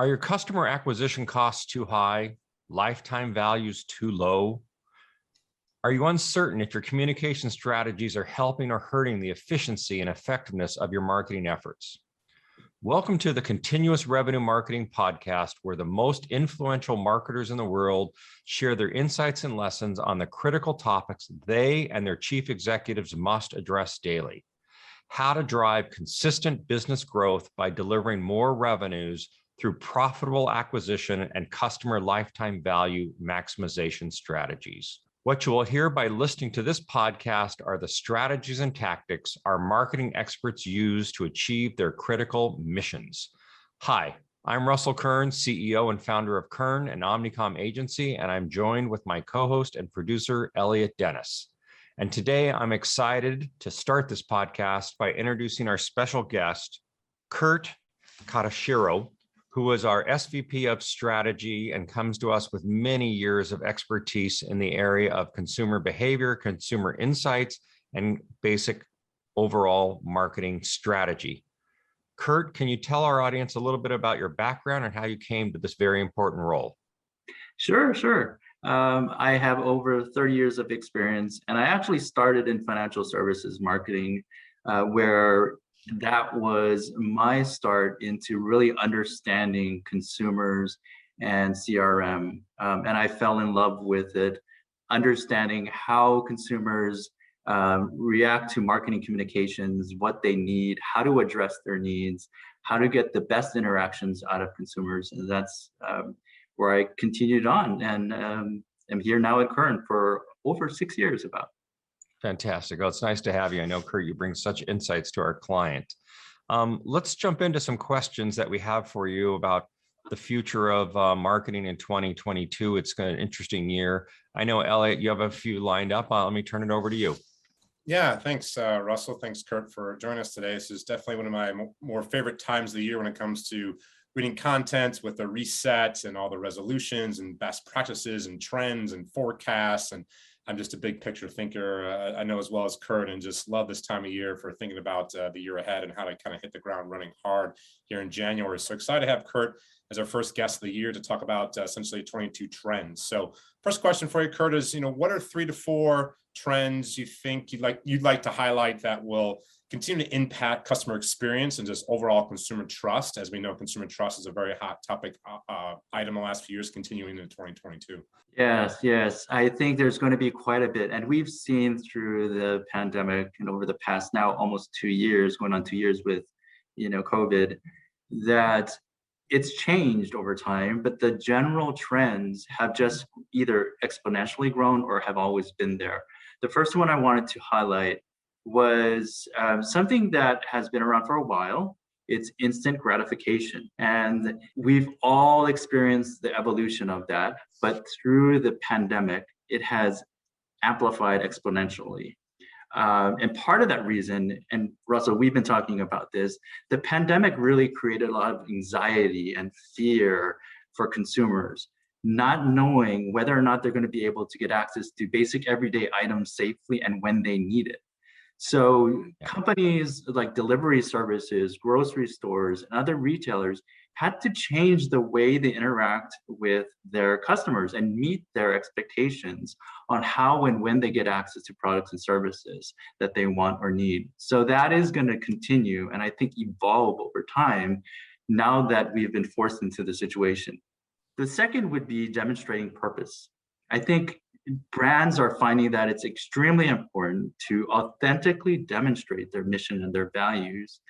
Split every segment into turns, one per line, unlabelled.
Are your customer acquisition costs too high? Lifetime values too low? Are you uncertain if your communication strategies are helping or hurting the efficiency and effectiveness of your marketing efforts? Welcome to the Continuous Revenue Marketing Podcast, where the most influential marketers in the world share their insights and lessons on the critical topics they and their chief executives must address daily. How to drive consistent business growth by delivering more revenues through profitable acquisition and customer lifetime value maximization strategies. What you will hear by listening to this podcast are the strategies and tactics our marketing experts use to achieve their critical missions. Hi, I'm Russell KERN, CEO and founder of KERN, an Omnicom agency, and I'm joined with my co-host and producer, Elliot Dennis. And today I'm excited to start this podcast by introducing our special guest, Curt Kaneshiro, who is our SVP of strategy and comes to us with many years of expertise in the area of consumer behavior, consumer insights, and basic overall marketing strategy. Curt, can you tell our audience a little bit about your background and how you came to this very important role?
Sure. I have over 30 years of experience, and I actually started in financial services marketing, where that was my start into really understanding consumers and CRM. And I fell in love with it, understanding how consumers react to marketing communications, what they need, how to address their needs, how to get the best interactions out of consumers. And that's where I continued on, and am here now at KERN for over 6 years about.
Fantastic. Well, it's nice to have you. I know, Curt, you bring such insights to our client. Let's jump into some questions that we have for you about the future of marketing in 2022. It's been an interesting year. I know, Elliot, you have a few lined up. Let me turn it over to you.
Yeah, thanks, Russell. Thanks, Curt, for joining us today. This is definitely one of my more favorite times of the year when it comes to reading content with the reset and all the resolutions and best practices and trends and forecasts. And I'm just a big picture thinker, I know, as well as Curt, and just love this time of year for thinking about the year ahead and how to kind of hit the ground running hard here in January. So excited to have Curt as our first guest of the year to talk about essentially 22 trends. So first question for you, Curt, is, what are 3 to 4 trends you think you'd like to highlight that will continue to impact customer experience and just overall consumer trust? As we know, consumer trust is a very hot topic item the last few years, continuing into 2022.
Yes. I think there's going to be quite a bit. And we've seen through the pandemic and over the past now almost 2 years, going on 2 years with, COVID, that it's changed over time, but the general trends have just either exponentially grown or have always been there. The first one I wanted to highlight was something that has been around for a while. It's instant gratification. And we've all experienced the evolution of that, but through the pandemic, it has amplified exponentially. And part of that reason, and Russell, we've been talking about this, the pandemic really created a lot of anxiety and fear for consumers, not knowing whether or not they're going to be able to get access to basic everyday items safely and when they need it. So companies like delivery services, grocery stores, and other retailers had to change the way they interact with their customers and meet their expectations on how and when they get access to products and services that they want or need. So that is going to continue and I think evolve over time now that we've been forced into the situation. The second would be demonstrating purpose. I think brands are finding that it's extremely important to authentically demonstrate their mission and their values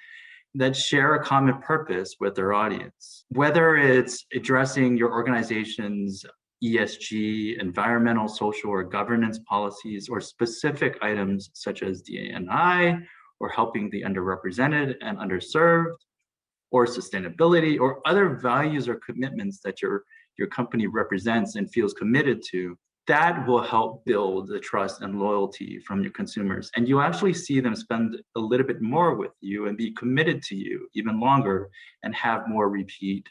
that share a common purpose with their audience. Whether it's addressing your organization's ESG, environmental, social, or governance policies, or specific items such as DE&I, or helping the underrepresented and underserved, or sustainability, or other values or commitments that your company represents and feels committed to, that will help build the trust and loyalty from your consumers. And you actually see them spend a little bit more with you and be committed to you even longer and have more repeat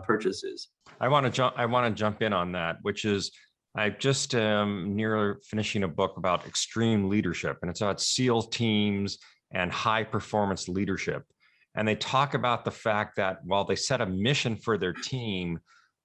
purchases.
I want to jump in on that, which is I just am near finishing a book about extreme leadership, and it's about SEAL teams and high performance leadership. And they talk about the fact that while they set a mission for their team,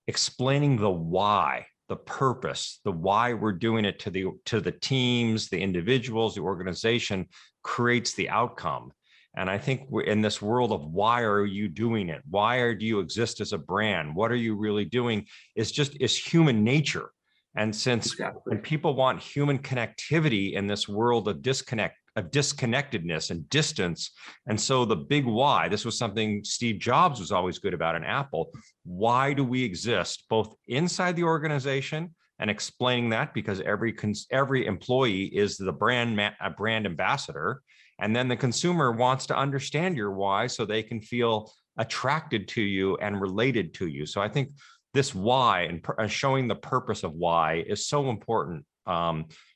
explaining the why, the purpose, the why we're doing it to the teams, the individuals, the organization creates the outcome. And I think we're in this world of why are you doing it? Why do you exist as a brand? What are you really doing? Is human nature. And since when people want human connectivity in this world of disconnectedness and distance, and so the big why, this was something Steve Jobs was always good about in Apple. Why do we exist both inside the organization and explaining that, because every employee is a brand ambassador. And then the consumer wants to understand your why so they can feel attracted to you and related to you. So I think this why and showing the purpose of why is so important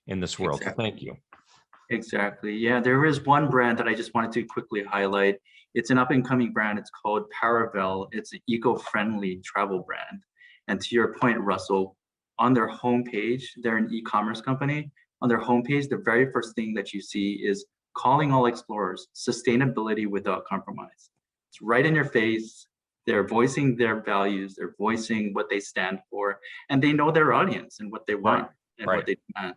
in this world.
Exactly.
So thank you.
Exactly. Yeah, there is one brand that I just wanted to quickly highlight. It's an up-and-coming brand. It's called Paravel. It's an eco-friendly travel brand. And to your point, Russell, on their homepage, they're an e-commerce company. On their homepage, the very first thing that you see is calling all explorers, sustainability without compromise. It's right in your face. They're voicing their values. They're voicing what they stand for, and they know their audience and what they want and what they demand.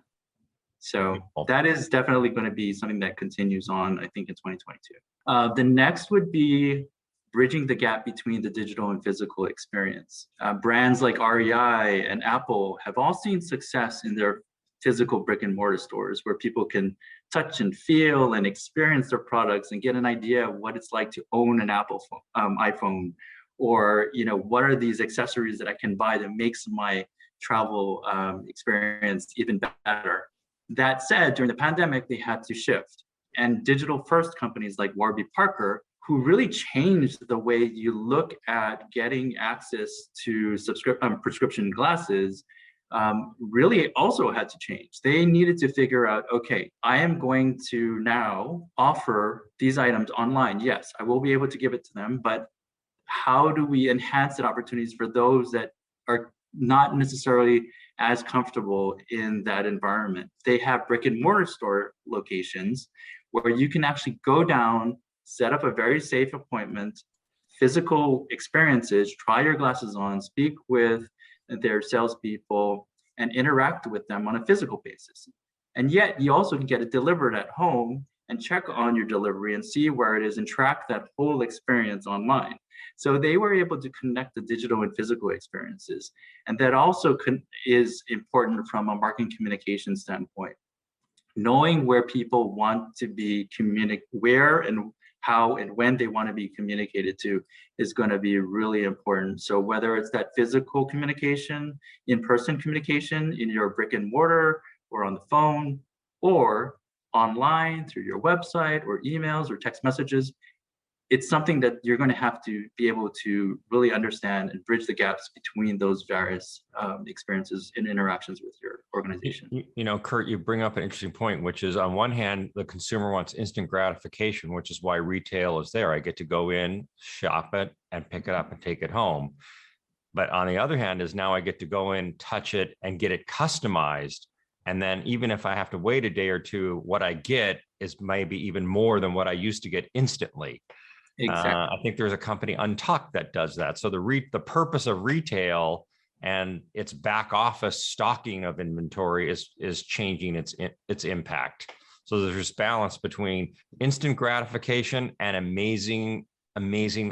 So that is definitely going to be something that continues on, I think, in 2022. The next would be bridging the gap between the digital and physical experience. Brands like REI and Apple have all seen success in their physical brick and mortar stores where people can touch and feel and experience their products and get an idea of what it's like to own an Apple iPhone, or what are these accessories that I can buy that makes my travel experience even better. That said, during the pandemic, they had to shift. And digital first companies like Warby Parker, who really changed the way you look at getting access to prescription glasses, really also had to change. They needed to figure out, okay, I am going to now offer these items online. Yes, I will be able to give it to them, but how do we enhance the opportunities for those that are not necessarily as comfortable in that environment? They have brick and mortar store locations where you can actually go down, set up a very safe appointment, physical experiences, try your glasses on, speak with their salespeople, and interact with them on a physical basis. And yet you also can get it delivered at home and check on your delivery and see where it is and track that whole experience online. So they were able to connect the digital and physical experiences. And that also is important from a marketing communication standpoint. Knowing where people want to be where and how and when they want to be communicated to is going to be really important. So whether it's that physical communication, in-person communication in your brick and mortar or on the phone, or online through your website or emails or text messages, it's something that you're going to have to be able to really understand and bridge the gaps between those various experiences and interactions with your organization.
Curt, you bring up an interesting point, which is on one hand, the consumer wants instant gratification, which is why retail is there. I get to go in, shop it, and pick it up and take it home. But on the other hand is now I get to go in, touch it, and get it customized. And then even if I have to wait a day or two, what I get is maybe even more than what I used to get instantly. Exactly. I think there's a company, Untucked, that does that. So the purpose of retail and its back office stocking of inventory is changing its impact. So there's this balance between instant gratification and amazing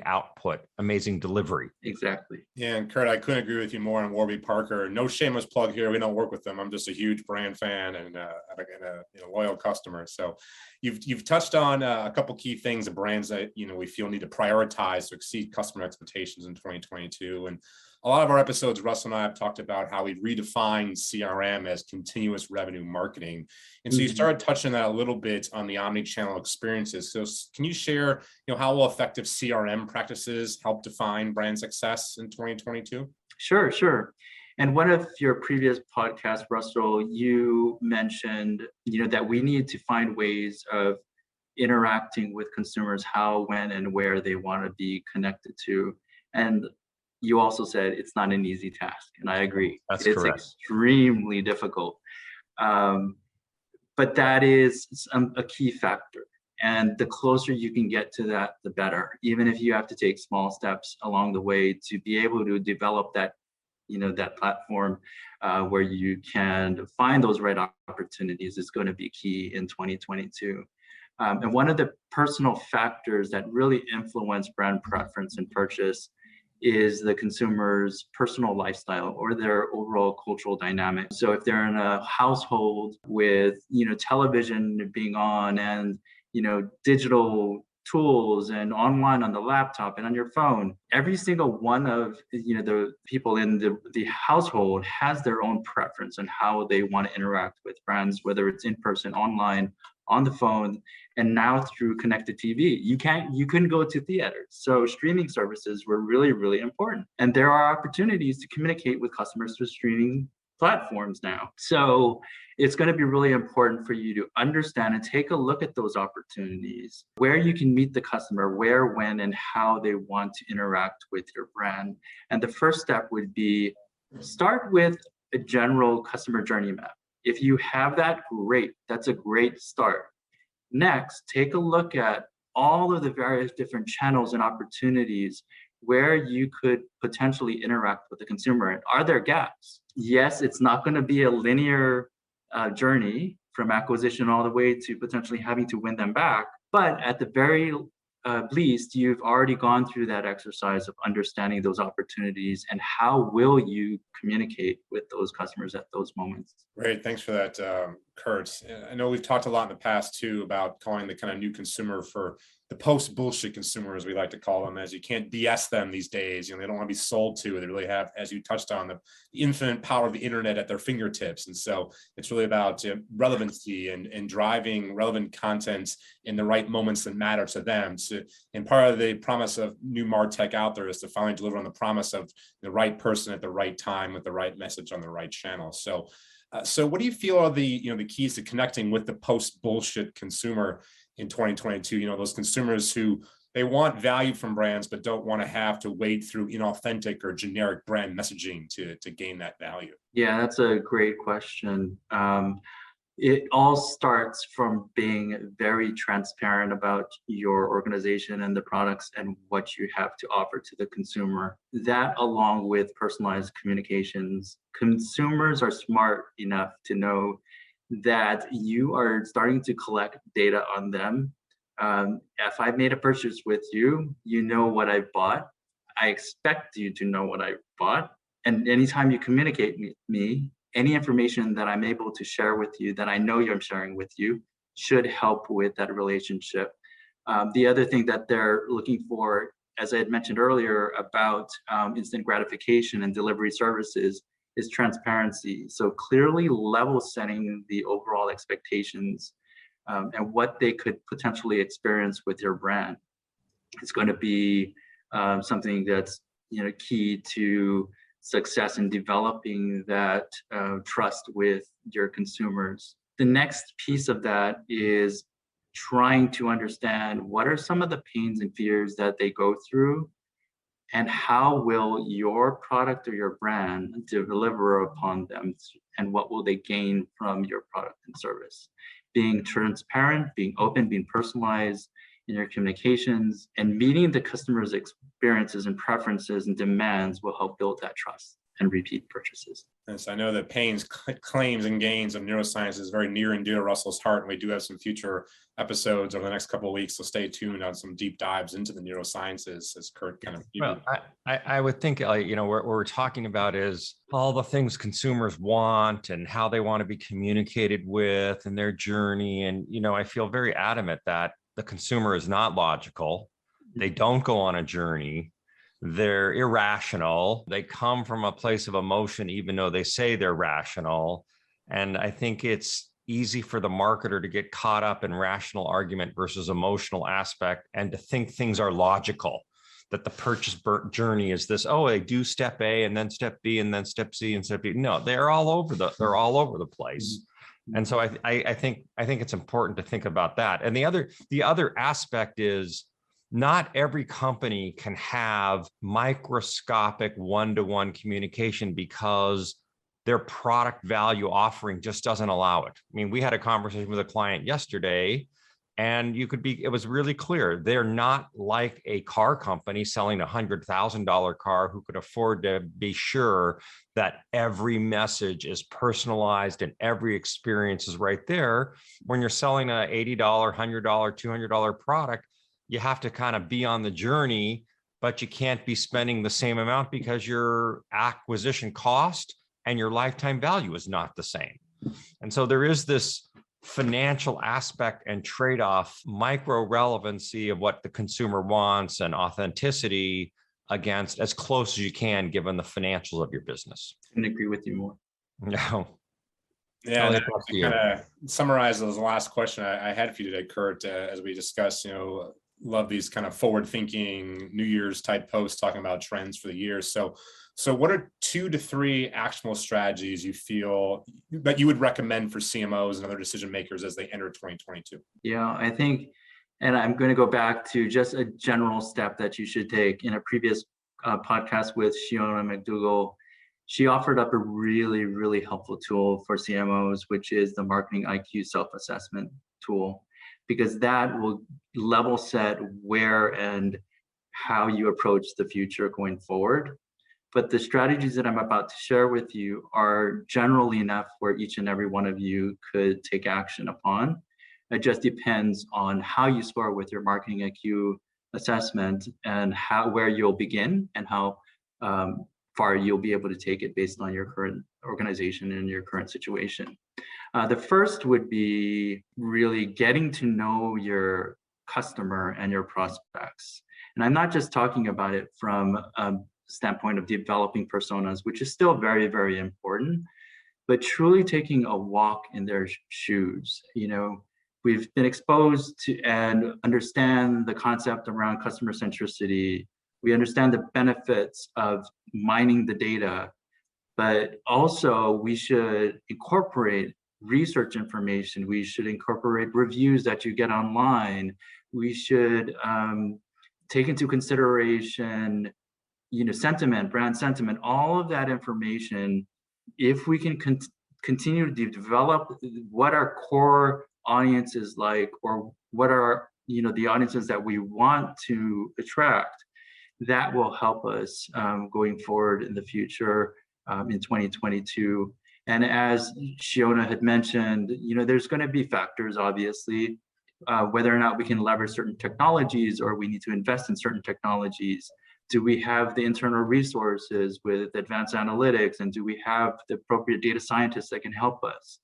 output, amazing delivery.
Exactly.
Yeah, and Curt, I couldn't agree with you more on Warby Parker. No shameless plug here. We don't work with them. I'm just a huge brand fan and a loyal customer. So you've touched on a couple key things of brands that we feel need to prioritize to exceed customer expectations in 2022. And a lot of our episodes, Russell and I have talked about how we redefined CRM as continuous revenue marketing. And so you started touching that a little bit on the omni-channel experiences. So can you share, how will effective CRM practices help define brand success in 2022?
Sure. And one of your previous podcasts, Russell, you mentioned, that we need to find ways of interacting with consumers, how, when, and where they want to be connected to. And you also said it's not an easy task, and I agree.
That's
it's
correct.
Extremely difficult. But that is a key factor. And the closer you can get to that, the better, even if you have to take small steps along the way to be able to develop that, that platform where you can find those right opportunities is going to be key in 2022. And one of the personal factors that really influence brand preference and purchase is the consumer's personal lifestyle or their overall cultural dynamic. So if they're in a household with, television being on and, digital tools and online on the laptop and on your phone, every single one of, the people in the household has their own preference on how they want to interact with brands, whether it's in person, online, on the phone, and now through connected TV. You couldn't go to theaters. So streaming services were really, really important. And there are opportunities to communicate with customers through streaming platforms now. So it's going to be really important for you to understand and take a look at those opportunities, where you can meet the customer, where, when, and how they want to interact with your brand. And the first step would be start with a general customer journey map. If you have that, great. That's a great start. Next, take a look at all of the various different channels and opportunities where you could potentially interact with the consumer. And are there gaps? Yes, it's not going to be a linear journey from acquisition all the way to potentially having to win them back. But at the very least, you've already gone through that exercise of understanding those opportunities and how will you communicate with those customers at those moments.
Great, thanks for that, Curt. I know we've talked a lot in the past too about calling the kind of new consumer for the post-bullshit consumer, as we like to call them, as you can't BS them these days. They don't want to be sold to. They really have, as you touched on, the infinite power of the internet at their fingertips. And so it's really about relevancy and driving relevant content in the right moments that matter to them. And part of the promise of new MarTech out there is to finally deliver on the promise of the right person at the right time with the right message on the right channel. So what do you feel are the keys to connecting with the post-bullshit consumer in 2022? Those consumers who they want value from brands, but don't want to have to wade through inauthentic or generic brand messaging to gain that value.
Yeah, that's a great question. It all starts from being very transparent about your organization and the products and what you have to offer to the consumer. That, along with personalized communications, consumers are smart enough to know that you are starting to collect data on them. If I made a purchase with you, you know what I bought. I expect you to know what I bought. And anytime you communicate with me, any information that I'm able to share with you that I know you're sharing with you should help with that relationship. The other thing that they're looking for, as I had mentioned earlier about instant gratification and delivery services, is transparency. So clearly level setting the overall expectations and what they could potentially experience with your brand. It's going to be something that's key to success in developing that trust with your consumers. The next piece of that is trying to understand what are some of the pains and fears that they go through, and how will your product or your brand deliver upon them, and what will they gain from your product and service. Being transparent, being open, being personalized in your communications, and meeting the customer's experiences and preferences and demands will help build that trust and repeat purchases.
Yes, I know that Payne's claims and gains of neuroscience is very near and dear to Russell's heart, and we do have some future episodes over the next couple of weeks, so stay tuned on some deep dives into the neurosciences as Curt kind of.
Well, I would think, what we're talking about is all the things consumers want and how they want to be communicated with and their journey. And, I feel very adamant that the consumer is not logical. They don't go on a journey. They're irrational. They come from a place of emotion, even though they say they're rational. And I think it's easy for the marketer to get caught up in rational argument versus emotional aspect and to think things are logical, that the purchase journey is this, they do step A and then step B and then step C and step D. No, they're all over the place. And so I think it's important to think about that. And the other aspect is not every company can have microscopic one-to-one communication because their product value offering just doesn't allow it. I mean, we had a conversation with a client yesterday And it was really clear. They're not like a car company selling a $100,000 car who could afford to be sure that every message is personalized and every experience is right there. When you're selling a $80, $100, $200 product, you have to kind of be on the journey, but you can't be spending the same amount because your acquisition cost and your lifetime value is not the same. And so there is this financial aspect and trade-off, micro relevancy of what the consumer wants and authenticity against as close as you can, given the financials of your business.
Couldn't agree with you more.
No.
Yeah,
Elliot,
and
back to
to
you.
kind of summarize the last question I had for you today, Curt, as we discussed, love these kind of forward-thinking New Year's type posts talking about trends for the year. So what are 2 to 3 actionable strategies you feel that you would recommend for CMOs and other decision makers as they enter 2022?
Yeah, I think, and I'm going to go back to just a general step that you should take. In a previous podcast with Shiona McDougall, she offered up a really, really helpful tool for CMOs, which is the Marketing IQ self-assessment tool, because that will level set where and how you approach the future going forward. But the strategies that I'm about to share with you are generally enough where each and every one of you could take action upon. It just depends on how you score with your Marketing IQ assessment and where you'll begin and how far you'll be able to take it based on your current organization and your current situation. The first would be really getting to know your customer and your prospects. And I'm not just talking about it from a standpoint of developing personas, which is still very, very important, but truly taking a walk in their shoes. We've been exposed to and understand the concept around customer centricity. We understand the benefits of mining the data, but also we should incorporate research information. We should incorporate reviews that you get online. We should take into consideration, sentiment, brand sentiment, all of that information. If we can continue to develop what our core audience is like, or what are the audiences that we want to attract, that will help us going forward in the future in 2022. And as Shiona had mentioned, there's going to be factors, obviously, whether or not we can leverage certain technologies or we need to invest in certain technologies. Do we have the internal resources with advanced analytics, and do we have the appropriate data scientists that can help us?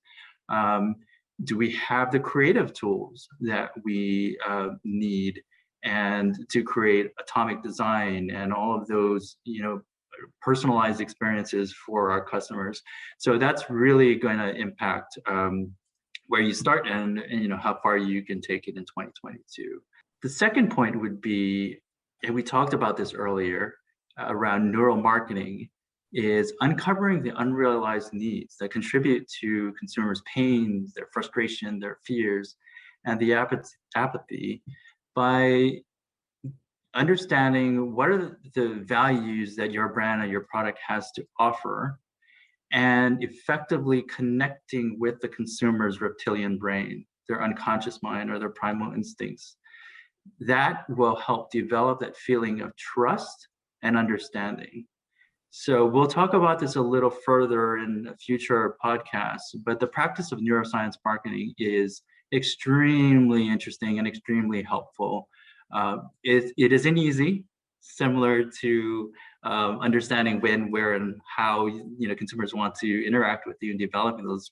Do we have the creative tools that we need and to create atomic design and all of those, personalized experiences for our customers? So that's really going to impact where you start and how far you can take it in 2022. The second point would be, and we talked about this earlier, around neuromarketing, is uncovering the unrealized needs that contribute to consumers' pains, their frustration, their fears, and the apathy by understanding what are the values that your brand or your product has to offer, and effectively connecting with the consumer's reptilian brain, their unconscious mind, or their primal instincts. That will help develop that feeling of trust and understanding. So we'll talk about this a little further in a future podcasts, but the practice of neuroscience marketing is extremely interesting and extremely helpful. It isn't easy, similar to understanding when, where, and how consumers want to interact with you and developing those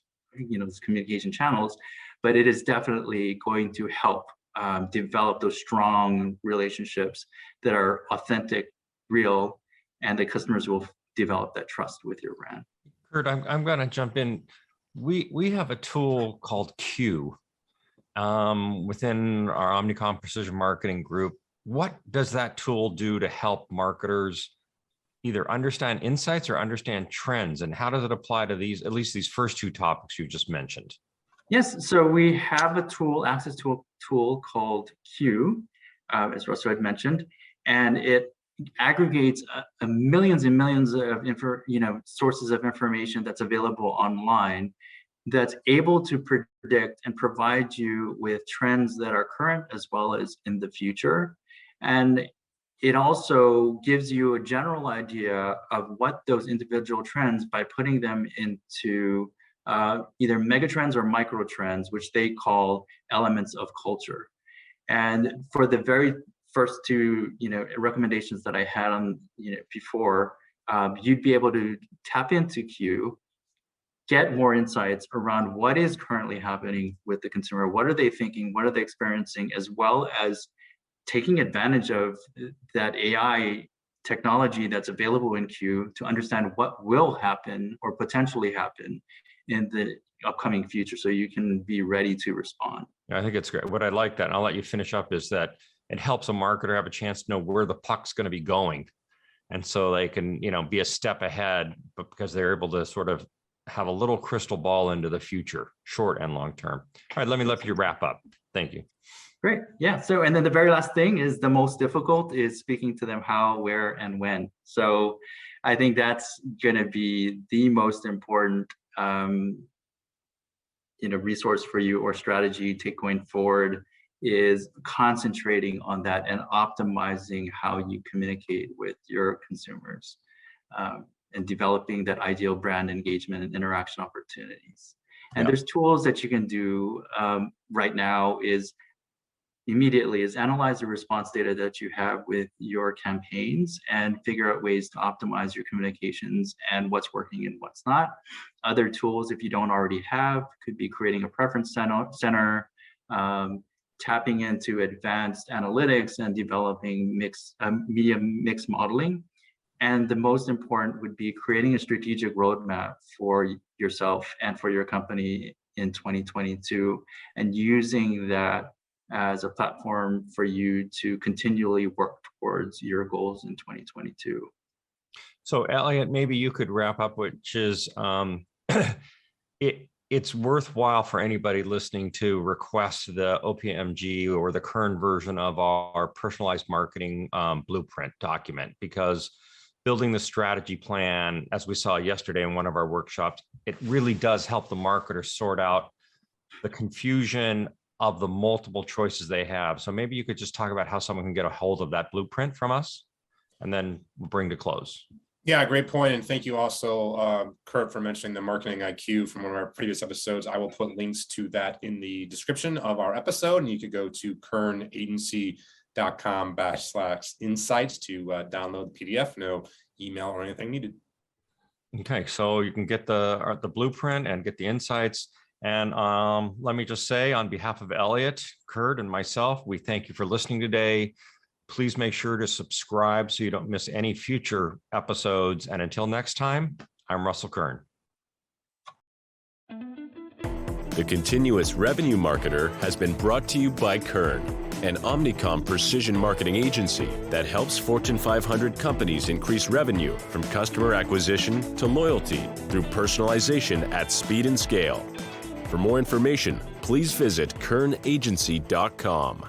those communication channels, but it is definitely going to help develop those strong relationships that are authentic, real, and the customers will develop that trust with your brand.
Curt, I'm going to jump in. We have a tool called Q within our Omnicom Precision Marketing group. What does that tool do to help marketers either understand insights or understand trends? And how does it apply to at least these first 2 topics you just mentioned?
Yes, so we have a tool, access to a tool called Q, as Russell had mentioned, and it aggregates millions and millions of sources of information that's available online, that's able to predict and provide you with trends that are current as well as in the future. And it also gives you a general idea of what those individual trends, by putting them into either megatrends or micro trends, which they call elements of culture. And for the very first two, recommendations that I had on, before, you'd be able to tap into Q, get more insights around what is currently happening with the consumer, what are they thinking, what are they experiencing, as well as taking advantage of that AI technology that's available in Q to understand what will happen or potentially happen in the upcoming future, so you can be ready to respond.
I think it's great. What I like that, and I'll let you finish up, is that it helps a marketer have a chance to know where the puck's going to be going. And so they can, be a step ahead, but because they're able to sort of have a little crystal ball into the future, short and long term. All right, let you wrap up. Thank you.
Great. Yeah. So, and then the very last thing is the most difficult, is speaking to them how, where, and when. So I think that's going to be the most important, resource for you, or strategy going forward, is concentrating on that and optimizing how you communicate with your consumers, and developing that ideal brand engagement and interaction opportunities. And there's tools that you can do right now is analyze the response data that you have with your campaigns and figure out ways to optimize your communications and what's working and what's not. Other tools, if you don't already have, could be creating a preference center, tapping into advanced analytics, and developing media mix modeling. And the most important would be creating a strategic roadmap for yourself and for your company in 2022, and using that as a platform for you to continually work towards your goals in 2022.
So Elliot, maybe you could wrap up, which is it's worthwhile for anybody listening to request the OPMG or the KERN version of our personalized marketing blueprint document, because building the strategy plan, as we saw yesterday in one of our workshops, it really does help the marketer sort out the confusion of the multiple choices they have. So maybe you could just talk about how someone can get a hold of that blueprint from us, and then we'll bring to close.
Yeah, great point. And thank you also, Curt, for mentioning the marketing IQ from one of our previous episodes. I will put links to that in the description of our episode, and you could go to kernagency.com/insights to download the PDF. No email or anything needed.
Okay, so you can get the blueprint and get the insights. And let me just say, on behalf of Elliot, Curt, and myself, we thank you for listening today. Please make sure to subscribe so you don't miss any future episodes. And until next time, I'm Russell Kern.
The Continuous Revenue Marketer has been brought to you by KERN, an Omnicom precision marketing agency that helps Fortune 500 companies increase revenue from customer acquisition to loyalty through personalization at speed and scale. For more information, please visit kernagency.com.